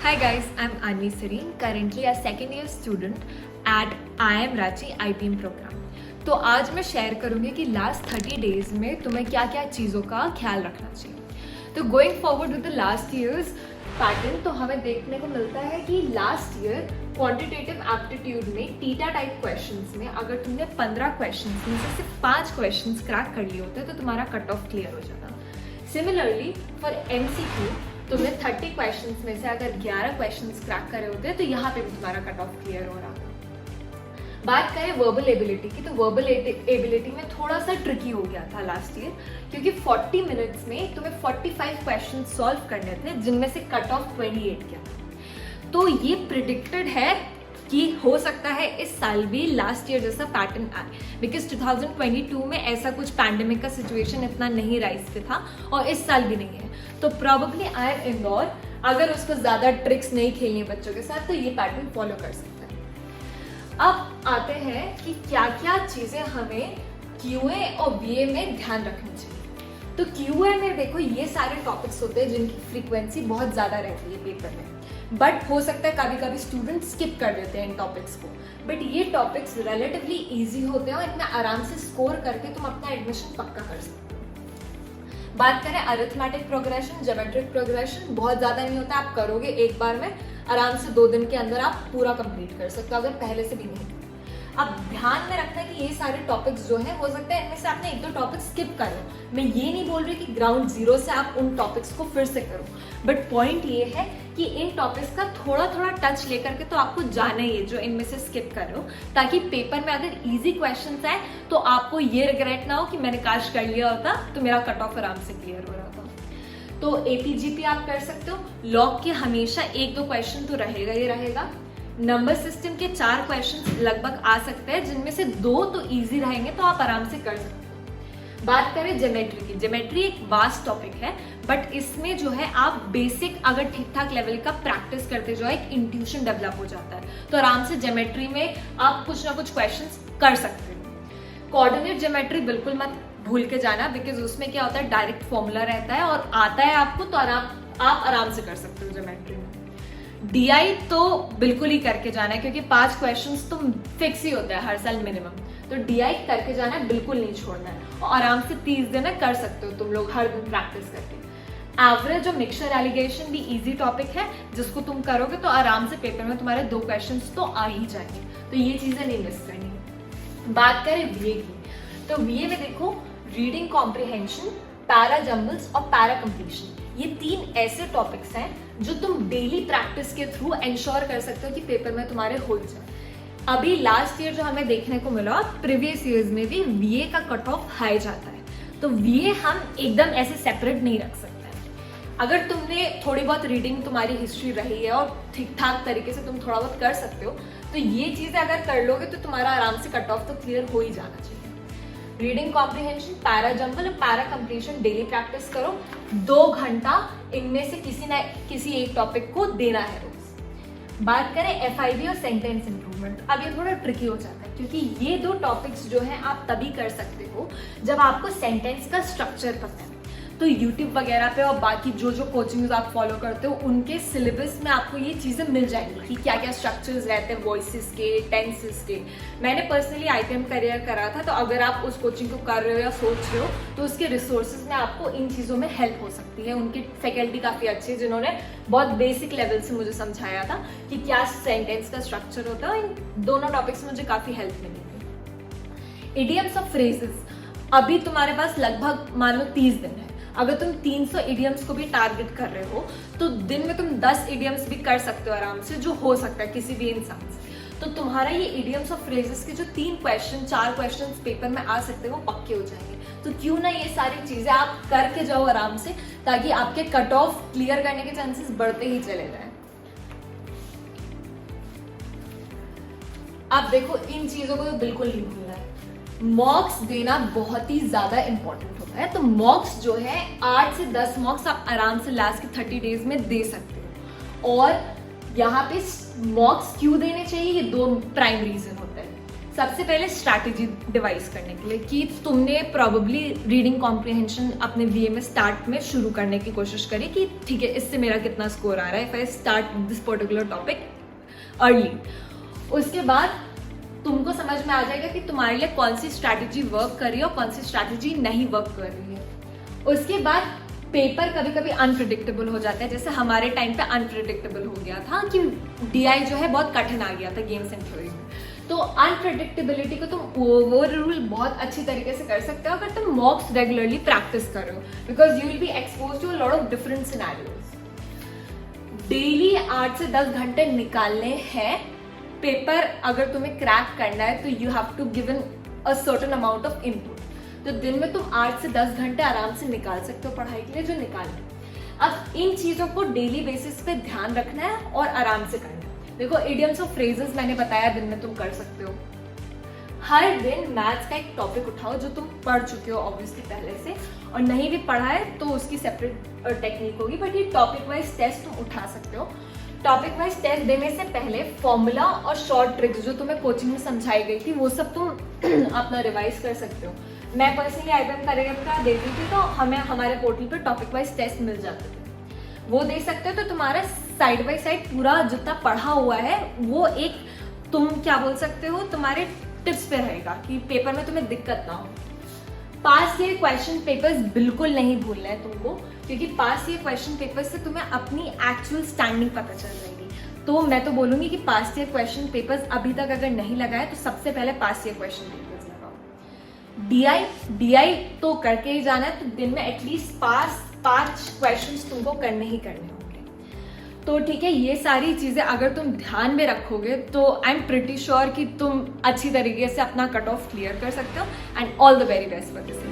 Hi guys, I'm Anvi Serene, currently a second year student at IIM Ranchi IPM program. तो आज मैं share करूंगी कि last 30 days में तुम्हें क्या क्या चीज़ों का ख्याल रखना चाहिए। तो going forward with the last years pattern, तो हमें देखने को मिलता है कि लास्ट ईयर क्वांटिटेटिव एप्टीट्यूड में टीटा टाइप क्वेश्चंस में अगर तुमने 15 क्वेश्चंस में से सिर्फ 5 क्वेश्चंस क्रैक कर लिए होते तो तुम्हारा कट ऑफ क्लियर हो जाता। सिमिलरली फॉर MCQ तुमने 30 क्वेश्चंस में से अगर 11 क्वेश्चंस क्रैक करे होते तो यहाँ पे भी तुम्हारा कट ऑफ क्लियर हो रहा था। बात करें वर्बल एबिलिटी की, तो वर्बल एबिलिटी में थोड़ा सा ट्रिकी हो गया था लास्ट ईयर, क्योंकि 40 मिनट्स में तुम्हें 45 क्वेश्चन सॉल्व करने थे जिनमें से कट ऑफ 28 गया। तो ये प्रिडिक्टेड है कि हो सकता है इस साल भी लास्ट ईयर जैसा पैटर्न आए, बिकॉज 2022 में ऐसा कुछ पैंडेमिक का सिचुएशन इतना नहीं राइज पे था और इस साल भी नहीं है। तो प्रॉबेबली IIM इंदौर अगर उसको ज्यादा ट्रिक्स नहीं खेलनी बच्चों के साथ तो ये पैटर्न फॉलो कर सकता है। अब आते हैं कि क्या क्या चीजें हमें QA और VA में ध्यान रखनी चाहिए। तो QA में देखो ये सारे टॉपिक्स होते हैं जिनकी फ्रीक्वेंसी बहुत ज्यादा रहती है पेपर में, बट हो सकता है कभी कभी स्टूडेंट स्किप कर देते हैं इन टॉपिक्स को, बट ये टॉपिक्स रिलेटिवली इजी होते हैं और इनमें आराम से स्कोर करके तुम अपना एडमिशन पक्का कर सकते हो। बात करें अरिथमेटिक प्रोग्रेशन, ज्योमेट्रिक प्रोग्रेशन, बहुत ज्यादा नहीं होता, आप करोगे एक बार में आराम से 2 दिन के अंदर आप पूरा कंप्लीट कर सकते हो अगर पहले से भी नहीं। अब ध्यान में रखना है कि ये सारे टॉपिक्स जो हैं हो सकता है इनमें से आपने 1-2 टॉपिक्स स्किप करो। मैं ये नहीं बोल रही कि ग्राउंड जीरो से आप उन टॉपिक्स को फिर से करो, बट पॉइंट ये है कि इन टॉपिक्स का थोड़ा थोड़ा टच लेकर के तो आपको जाना ही है जो इनमें से स्किप कर रहे हो, ताकि पेपर में अगर इजी क्वेश्चंस आए तो आपको ये रिग्रेट ना हो कि मैंने काश कर लिया होता तो मेरा कट ऑफ आराम से क्लियर हो रहा था। तो APGP आप कर सकते हो। लॉग के हमेशा 1-2 क्वेश्चन तो रहेगा ही रहेगा। नंबर सिस्टम के 4 क्वेश्चन लगभग आ सकते हैं जिनमें से 2 तो इजी रहेंगे तो आप आराम से कर सकते हो। बात करें ज्योमेट्री की, ज्योमेट्री एक वास्ट टॉपिक है, बट इसमें जो है आप बेसिक अगर ठीक ठाक लेवल का प्रैक्टिस करते जाओ एक इंट्यूशन डेवलप हो जाता है, तो आराम से ज्योमेट्री में आप कुछ ना कुछ क्वेश्चंस कर सकते हो। कोऑर्डिनेट ज्योमेट्री बिल्कुल मत भूल के जाना, बिकॉज उसमें क्या होता है डायरेक्ट फॉर्मूला रहता है और आता है आपको, तो आप आराम से कर सकते हो ज्योमेट्री में। DI तो बिल्कुल ही करके जाना है, क्योंकि 5 क्वेश्चंस तो फिक्स ही होता है हर साल मिनिमम, तो DI करके जाना है, बिल्कुल नहीं छोड़ना है और आराम से 30 दिन कर सकते हो तुम लोग हर दिन प्रैक्टिस करके। एवरेज और मिक्सचर एलिगेशन भी इजी टॉपिक है, जिसको तुम करोगे तो आराम से पेपर में तुम्हारे 2 क्वेश्चंस तो आ ही जाएंगे, तो ये चीजें नहीं मिस करनी। बात करें VA की, तो VA में देखो रीडिंग कॉम्प्रिहेंशन, पैरा जम्बल्स और पैरा कंप्लीशन, ये 3 ऐसे टॉपिक्स हैं जो तुम डेली प्रैक्टिस के थ्रू इंश्योर कर सकते हो कि पेपर में तुम्हारे हो जाए। अभी लास्ट ईयर जो हमें देखने को मिला, प्रीवियस ईयर्स में भी VA का कट ऑफ हाई जाता है, तो VA हम एकदम ऐसे सेपरेट नहीं रख सकते हैं। अगर तुमने थोड़ी बहुत रीडिंग तुम्हारी हिस्ट्री रही है और ठीक ठाक तरीके से तुम थोड़ा बहुत कर सकते हो, तो ये चीजें अगर कर लोगे तो तुम्हारा आराम से कट ऑफ तो क्लियर हो ही जाना चाहिए। रीडिंग कॉम्प्रिहेंशन, पैरा जंबल और पैरा कंप्लीशन डेली प्रैक्टिस करो, 2 घंटा इनमें से किसी एक टॉपिक को देना है रोज। बात करें FIB और सेंटेंस इंप्रूवमेंट, अब ये थोड़ा ट्रिकी हो जाता है, क्योंकि ये 2 टॉपिक्स जो है आप तभी कर सकते हो जब आपको सेंटेंस का स्ट्रक्चर पता है। तो YouTube वगैरह पे और बाकी जो कोचिंग्स आप फॉलो करते हो उनके सिलेबस में आपको ये चीज़ें मिल जाएंगी कि क्या क्या स्ट्रक्चर्स रहते हैं वॉइसेस के, टेंसेस के। मैंने पर्सनली IPM करियर करा था, तो अगर आप उस कोचिंग को कर रहे हो या सोच रहे हो तो उसके रिसोर्सेज में आपको इन चीज़ों में हेल्प हो सकती है। उनकी फैकल्टी काफ़ी अच्छी है जिन्होंने बहुत बेसिक लेवल से मुझे समझाया था कि क्या सेंटेंस का स्ट्रक्चर होता है। इन दोनों टॉपिक्स में मुझे काफ़ी हेल्प मिली थी। इडियम्स और फ्रेजेस, अभी तुम्हारे पास लगभग मान लो 30 दिन है। अगर तुम 300 इडियम्स को भी टारगेट कर रहे हो तो दिन में तुम 10 इडियम्स भी कर सकते हो आराम से, जो हो सकता है किसी भी इंसान से। तो तुम्हारा ये इडियम्स और फ्रेजेस के जो 4 क्वेश्चन पेपर में आ सकते हैं वो पक्के हो जाएंगे। तो क्यों ना ये सारी चीजें आप करके जाओ आराम से, ताकि आपके कट ऑफ क्लियर करने के चांसेस बढ़ते ही चले जाएं। अब देखो इन चीजों को तो बिल्कुल नहीं भूलना है। मॉक्स देना बहुत ही ज्यादा इंपॉर्टेंट होता है, तो मॉक्स जो है 8 से 10 मॉक्स आप आराम से लास्ट के 30 डेज में दे सकते हो। और यहाँ पे मॉक्स क्यों देने चाहिए, ये 2 प्राइम रीजन होते हैं। सबसे पहले स्ट्रैटेजी डिवाइस करने के लिए कि तुमने प्रॉब्ली रीडिंग कॉम्प्रिहेंशन अपने बीए में स्टार्ट में शुरू करने की कोशिश करी कि ठीक है इससे मेरा कितना स्कोर आ रहा है if I start this particular topic early. उसके बाद तुमको समझ में आ जाएगा कि तुम्हारे लिए कौन सी स्ट्रैटेजी वर्क कर रही है और कौन सी स्ट्रैटेजी नहीं वर्क कर रही है। उसके बाद पेपर कभी कभी अनप्रिडिक्टेबल हो जाता है, जैसे हमारे टाइम पे अनप्रिडिक्टेबल हो गया था कि डीआई जो है बहुत कठिन आ गया था गेम्स एंड थ्योरी में। तो अनप्रिडिक्टेबिलिटी को तुम ओवर रूल बहुत अच्छी तरीके से कर सकते हो अगर तुम मॉक्स रेगुलरली प्रैक्टिस कर रहे हो, because you will be expose to a lot of different scenarios. Daily 8 से 10 घंटे निकालने हैं। पेपर अगर तुम्हें क्रैक करना है तो you have to given a certain amount of input. तो दिन में तुम 8 से 10 घंटे आराम से निकाल सकते हो पढ़ाई के लिए, जो निकालना। अब इन चीजों को डेली बेसिस पे ध्यान रखना है और आराम से करना है। देखो इडियम्स और फ्रेजेस मैंने बताया दिन में तुम कर सकते हो। हर दिन मैथ्स का एक टॉपिक उठाओ जो तुम पढ़ चुके हो ऑब्वियसली पहले से, और नहीं भी पढ़ा है तो उसकी सेपरेट टेक्निक होगी, बट ये टॉपिक वाइज टेस्ट तुम उठा सकते हो। टॉपिक वाइज टेस्ट देने से पहले फॉर्मूला और शॉर्ट ट्रिक्स जो तुम्हें कोचिंग में समझाई गई थी वो सब तुम अपना रिवाइज कर सकते हो। मैं पर्सनली IBM करियर का देती थी तो हमें हमारे पोर्टल पे टॉपिक वाइज टेस्ट मिल जाते थे, वो दे सकते हो। तो तुम्हारा साइड बाय साइड पूरा जितना पढ़ा हुआ है वो एक तुम क्या बोल सकते हो तुम्हारे टिप्स पे रहेगा कि पेपर में तुम्हें दिक्कत ना हो। पास ईयर क्वेश्चन पेपर्स बिल्कुल नहीं भूलना है तुमको, क्योंकि पास ईयर क्वेश्चन पेपर से तुम्हें अपनी एक्चुअल स्टैंडिंग पता चल जाएगी। तो मैं तो बोलूंगी कि पास ईयर क्वेश्चन पेपर्स अभी तक अगर नहीं लगाए तो सबसे पहले पास ईयर क्वेश्चन पेपर्स लगाओ। डीआई तो करके ही जाना है, तो दिन में एटलीस्ट 5 क्वेश्चंस तुमको करने ही करने होंगे। तो ठीक है, ये सारी चीजें अगर तुम ध्यान में रखोगे तो आई एम प्रिटी श्योर कि तुम अच्छी तरीके से अपना कट ऑफ क्लियर कर सकते हो। And all the very best for this.